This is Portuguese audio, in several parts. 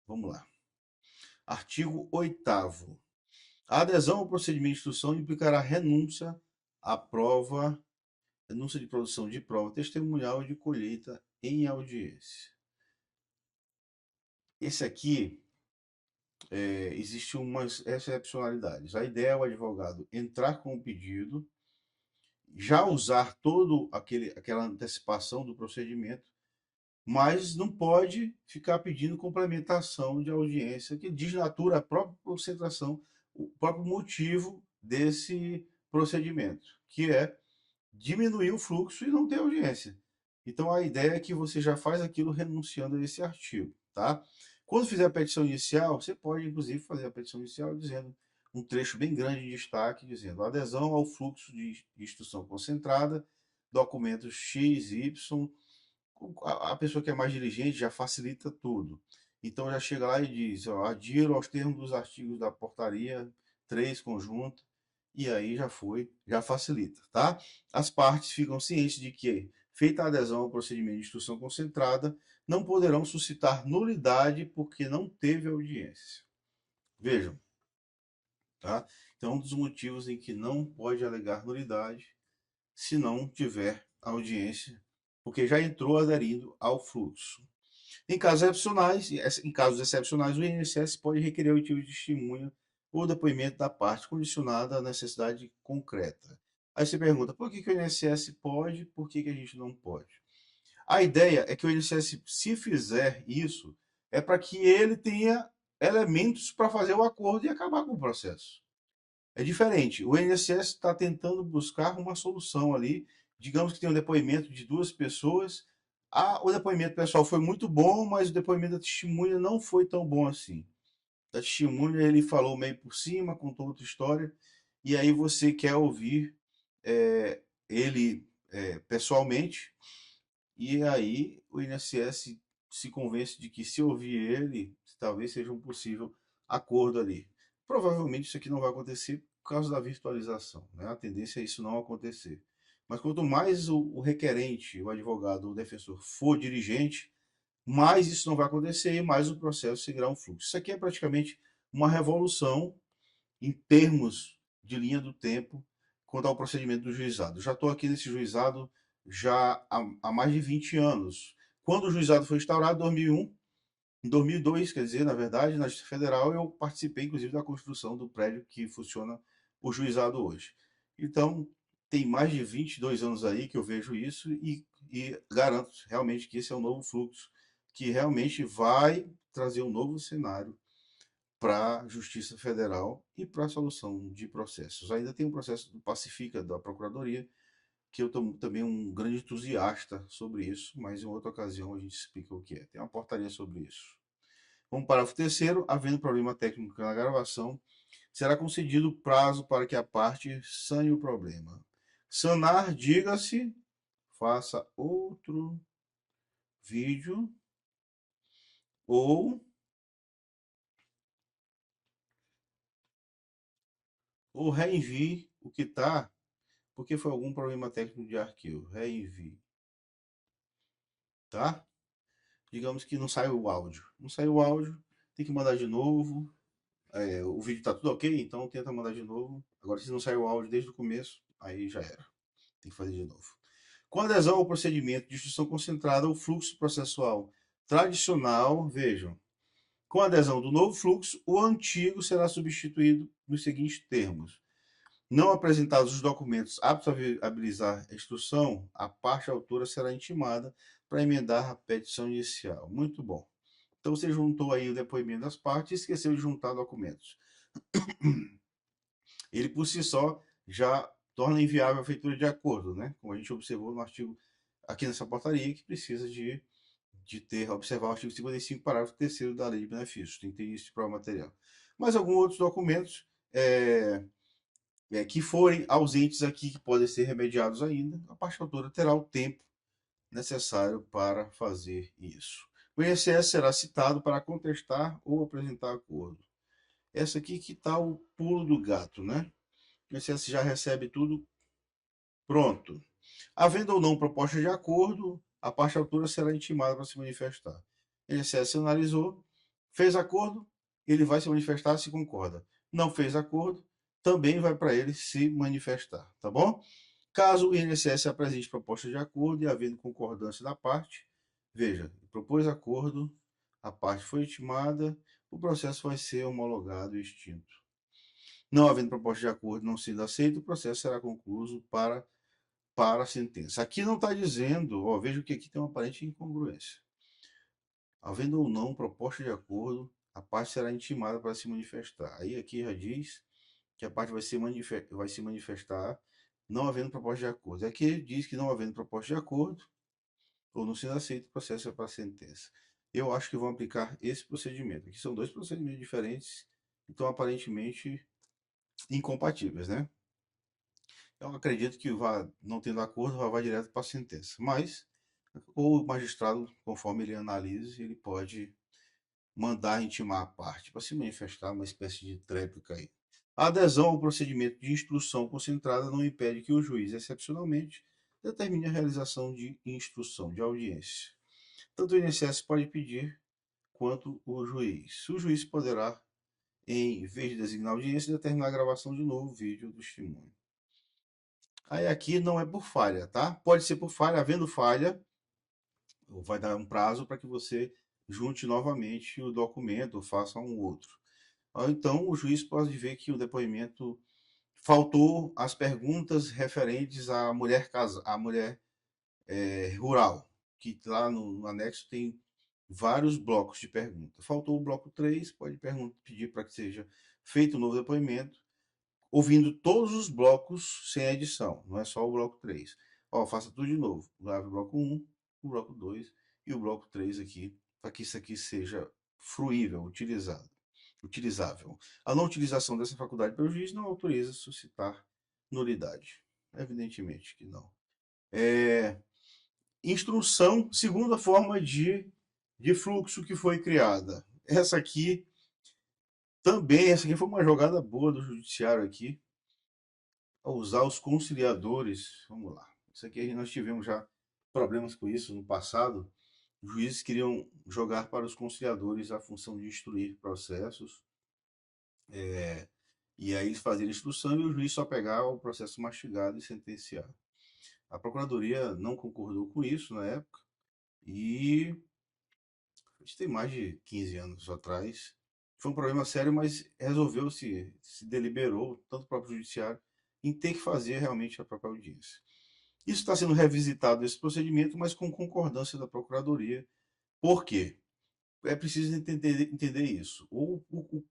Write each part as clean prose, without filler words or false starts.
Vamos lá. Artigo 8º. A adesão ao procedimento de instrução implicará renúncia à prova, renúncia de produção de prova testemunhal e de colheita em audiência. Esse aqui, existe umas excepcionalidades. A ideia é o advogado entrar com o pedido, já usar aquela antecipação do procedimento, mas não pode ficar pedindo complementação de audiência, que desnatura a própria concentração, o próprio motivo desse procedimento, que é diminuir o fluxo e não ter audiência. Então a ideia é que você já faz aquilo renunciando a esse artigo, tá? Quando fizer a petição inicial, você pode inclusive fazer a petição inicial dizendo um trecho bem grande de destaque, dizendo adesão ao fluxo de instrução concentrada, documentos X, Y. A pessoa que é mais diligente já facilita tudo. Então já chega lá e diz, ó, adiro aos termos dos artigos da portaria 3 conjunto, e aí já foi, já facilita, tá? As partes ficam cientes de que, feita a adesão ao procedimento de instrução concentrada, não poderão suscitar nulidade porque não teve audiência. Vejam, tá? Então, um dos motivos em que não pode alegar nulidade se não tiver audiência, porque já entrou aderindo ao fluxo. Em casos excepcionais, o INSS pode requerer o oitiva de testemunha ou depoimento da parte, condicionada à necessidade concreta. Aí você pergunta, por que o INSS pode, por que a gente não pode? A ideia é que o INSS, se fizer isso, é para que ele tenha elementos para fazer o acordo e acabar com o processo. É diferente. O INSS está tentando buscar uma solução ali. Digamos que tem um depoimento de duas pessoas. O depoimento pessoal foi muito bom, mas o depoimento da testemunha não foi tão bom assim. Da testemunha ele falou meio por cima, contou outra história, e aí você quer ouvir ele pessoalmente, e aí o INSS se convence de que se ouvir ele, talvez seja um possível acordo ali. Provavelmente isso aqui não vai acontecer por causa da virtualização, né? A tendência é isso não acontecer. Mas quanto mais o requerente, o advogado, o defensor for dirigente, mais isso não vai acontecer e mais o processo seguirá um fluxo. Isso aqui é praticamente uma revolução em termos de linha do tempo quanto ao procedimento do juizado. Eu já estou aqui nesse juizado já há mais de 20 anos. Quando o juizado foi instaurado, em 2001, em 2002, quer dizer, na verdade, na Justiça Federal, eu participei, inclusive, da construção do prédio que funciona o juizado hoje. Então, tem mais de 22 anos aí que eu vejo isso e garanto realmente que esse é um novo fluxo, que realmente vai trazer um novo cenário para a Justiça Federal e para a solução de processos. Ainda tem um processo do Pacifica, da Procuradoria, que eu estou também um grande entusiasta sobre isso, mas em outra ocasião a gente explica o que é. Tem uma portaria sobre isso. Vamos para o parágrafo terceiro. Havendo problema técnico na gravação, será concedido prazo para que a parte sane o problema. Sanar, diga-se, faça outro vídeo ou, ou reenvie o que está, porque foi algum problema técnico de arquivo. Reenvie, tá? Digamos que não saiu o áudio. Não saiu o áudio, tem que mandar de novo. O vídeo tá tudo ok, então tenta mandar de novo. Agora, se não saiu o áudio desde o começo, aí já era. Tem que fazer de novo. Com adesão ao procedimento de instrução concentrada, o fluxo processual tradicional, vejam, com a adesão do novo fluxo, o antigo será substituído nos seguintes termos. Não apresentados os documentos aptos a viabilizar a instrução, a parte autora será intimada para emendar a petição inicial. Muito bom. Então você juntou aí o depoimento das partes e esqueceu de juntar documentos. Ele por si só já torna inviável a feitura de acordo, né? Como a gente observou no artigo aqui nessa portaria, que precisa observar o artigo 55, parágrafo 3º da Lei de Benefícios, tem que ter isso de prova material. Mas alguns outros documentos que forem ausentes aqui, que podem ser remediados ainda, a parte autora terá o tempo necessário para fazer isso. O INSS será citado para contestar ou apresentar acordo. Essa aqui que está o pulo do gato, né? O INSS já recebe tudo pronto. Havendo ou não proposta de acordo, a parte autora será intimada para se manifestar. O INSS analisou, Fez acordo, ele vai se manifestar se concorda. Não fez acordo, também vai para ele se manifestar, tá bom? Caso o INSS apresente proposta de acordo e havendo concordância da parte, veja, propôs acordo, a parte foi intimada, o processo vai ser homologado e extinto. Não havendo proposta de acordo não sendo aceito, o processo será concluído para a sentença. Aqui não está dizendo, ó, veja que aqui tem uma aparente incongruência. Havendo ou não proposta de acordo, a parte será intimada para se manifestar. Aí aqui já diz que a parte vai se manifestar não havendo proposta de acordo. Aqui diz que não havendo proposta de acordo, ou não sendo aceito, o processo é para sentença. Eu acho que vão aplicar esse procedimento. Aqui são dois procedimentos diferentes, então aparentemente incompatíveis, né? Eu acredito que não tendo acordo, vai direto para a sentença. Mas o magistrado, conforme ele analise, ele pode mandar intimar a parte para se manifestar, uma espécie de tréplica aí. A adesão ao procedimento de instrução concentrada não impede que o juiz, excepcionalmente, determine a realização de instrução, de audiência. Tanto o INSS pode pedir quanto o juiz. O juiz poderá, em vez de designar audiência, determinar a gravação de novo vídeo do testemunho. Aí aqui não é por falha, tá? Pode ser por falha, havendo falha, vai dar um prazo para que você junte novamente o documento ou faça um outro. Então, o juiz pode ver que o depoimento faltou as perguntas referentes à mulher rural, que lá no anexo tem vários blocos de perguntas. Faltou o bloco 3, pode pedir para que seja feito um novo depoimento, ouvindo todos os blocos sem edição, não é só o bloco 3. Ó, faça tudo de novo. Grave o bloco 1, o bloco 2 e o bloco 3 aqui, para que isso aqui seja fruível, utilizável. A não utilização dessa faculdade pelo juiz não autoriza suscitar nulidade. Evidentemente que não. Instrução, segunda forma de fluxo que foi criada. Essa aqui foi uma jogada boa do judiciário aqui, a usar os conciliadores. Vamos lá. Isso aqui nós tivemos já problemas com isso no passado. Os juízes queriam jogar para os conciliadores a função de instruir processos, e aí eles faziam a instrução e o juiz só pegava o processo mastigado e sentenciava. A Procuradoria não concordou com isso na época e isso tem mais de 15 anos atrás. Foi um problema sério, mas resolveu-se, se deliberou, tanto o próprio judiciário, em ter que fazer realmente a própria audiência. Isso está sendo revisitado esse procedimento, mas com concordância da Procuradoria. Por quê? É preciso entender isso. O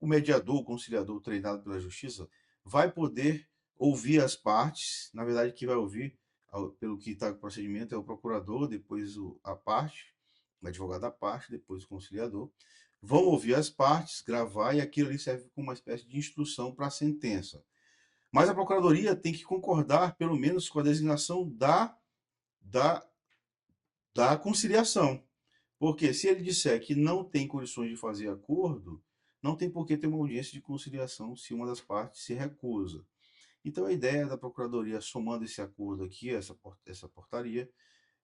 mediador, o conciliador treinado pela Justiça, vai poder ouvir as partes. Na verdade, quem vai ouvir, pelo que está no procedimento, é o procurador, depois a parte, o advogado da parte, depois o conciliador. Vão ouvir as partes, gravar, e aquilo ali serve como uma espécie de instrução para a sentença. Mas a Procuradoria tem que concordar, pelo menos, com a designação da, da conciliação. Porque se ele disser que não tem condições de fazer acordo, não tem por que ter uma audiência de conciliação se uma das partes se recusa. Então a ideia da Procuradoria, somando esse acordo aqui, essa portaria,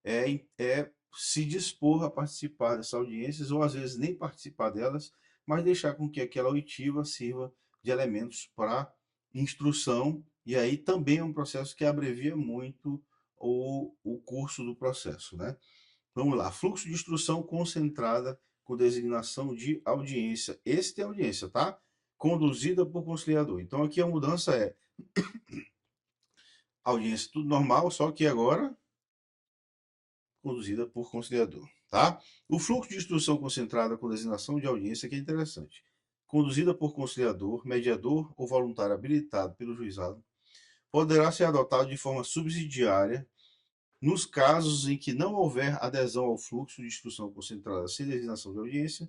é se dispor a participar dessas audiências, ou às vezes nem participar delas, mas deixar com que aquela oitiva sirva de elementos para instrução, e aí também é um processo que abrevia muito o curso do processo, né? Vamos lá, fluxo de instrução concentrada com designação de audiência. Esse tem audiência, tá? Conduzida por conciliador. Então aqui a mudança é audiência tudo normal, só que agora conduzida por conciliador, tá? O fluxo de instrução concentrada com designação de audiência que é interessante. Conduzida por conciliador, mediador ou voluntário habilitado pelo juizado, poderá ser adotado de forma subsidiária nos casos em que não houver adesão ao fluxo de instrução concentrada sem designação de audiência,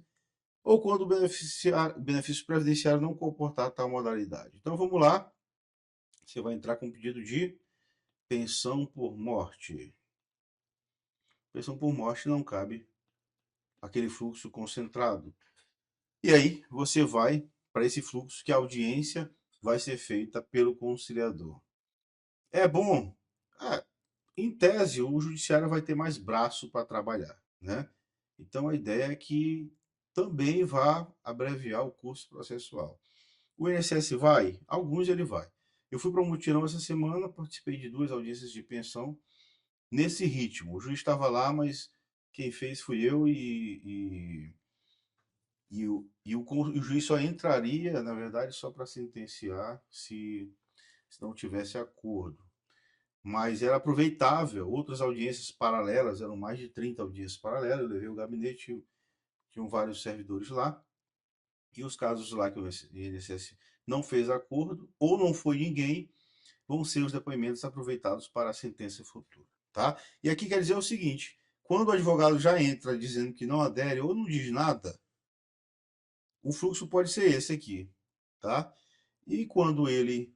ou quando o benefício previdenciário não comportar tal modalidade. Então vamos lá, você vai entrar com um pedido de pensão por morte. Pensão por morte não cabe aquele fluxo concentrado. E aí você vai para esse fluxo que a audiência vai ser feita pelo conciliador. É bom? Em tese, o judiciário vai ter mais braço para trabalhar, né? Então a ideia é que também vai abreviar o curso processual. O INSS vai? Alguns ele vai. Eu fui para um mutirão essa semana, participei de 2 audiências de pensão nesse ritmo. O juiz estava lá, mas quem fez fui eu e o juiz só entraria, na verdade, só para sentenciar se não tivesse acordo. Mas era aproveitável. Outras audiências paralelas, eram mais de 30 audiências paralelas. Eu levei o gabinete, tinham vários servidores lá. E os casos lá que o INSS não fez acordo, ou não foi ninguém, vão ser os depoimentos aproveitados para a sentença futura. Tá? E aqui quer dizer o seguinte: quando o advogado já entra dizendo que não adere ou não diz nada, o fluxo pode ser esse aqui. Tá? E quando ele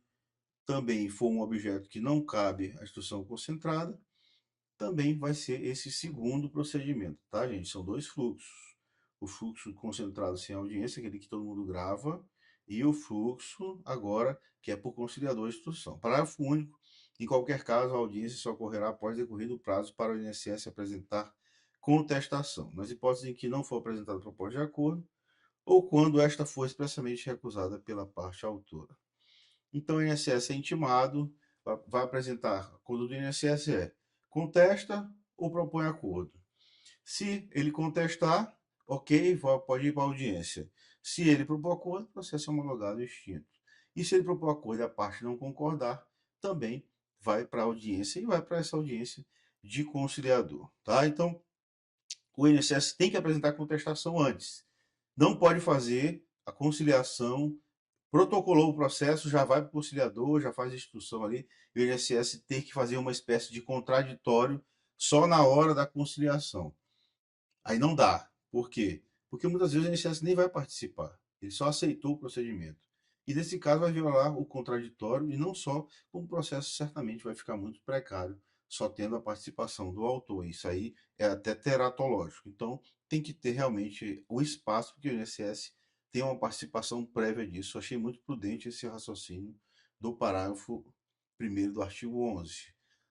também for um objeto que não cabe à instrução concentrada, também vai ser esse segundo procedimento, tá, gente? São 2 fluxos. O fluxo concentrado sem audiência, aquele que todo mundo grava, e o fluxo agora que é por conciliador de instrução. Parágrafo único. Em qualquer caso, a audiência só ocorrerá após decorrido o prazo para o INSS apresentar contestação, nas hipóteses em que não for apresentada proposta de acordo ou quando esta for expressamente recusada pela parte autora. Então, o INSS é intimado, vai apresentar, quando do INSS contesta ou propõe acordo. Se ele contestar, ok, pode ir para a audiência. Se ele propor acordo, o processo é homologado e extinto. E se ele propor acordo e a parte não concordar, também vai para a audiência e vai para essa audiência de conciliador. Tá? Então, o INSS tem que apresentar contestação antes. Não pode fazer a conciliação, protocolou o processo, já vai para o conciliador, já faz a instrução ali, e o INSS tem que fazer uma espécie de contraditório só na hora da conciliação. Aí não dá. Por quê? Porque muitas vezes o INSS nem vai participar. Ele só aceitou o procedimento. E nesse caso vai violar o contraditório e não só, como o processo certamente vai ficar muito precário, só tendo a participação do autor. Isso aí é até teratológico. Então tem que ter realmente o espaço porque o INSS tem uma participação prévia disso. Eu achei muito prudente esse raciocínio do parágrafo 1º do artigo 11.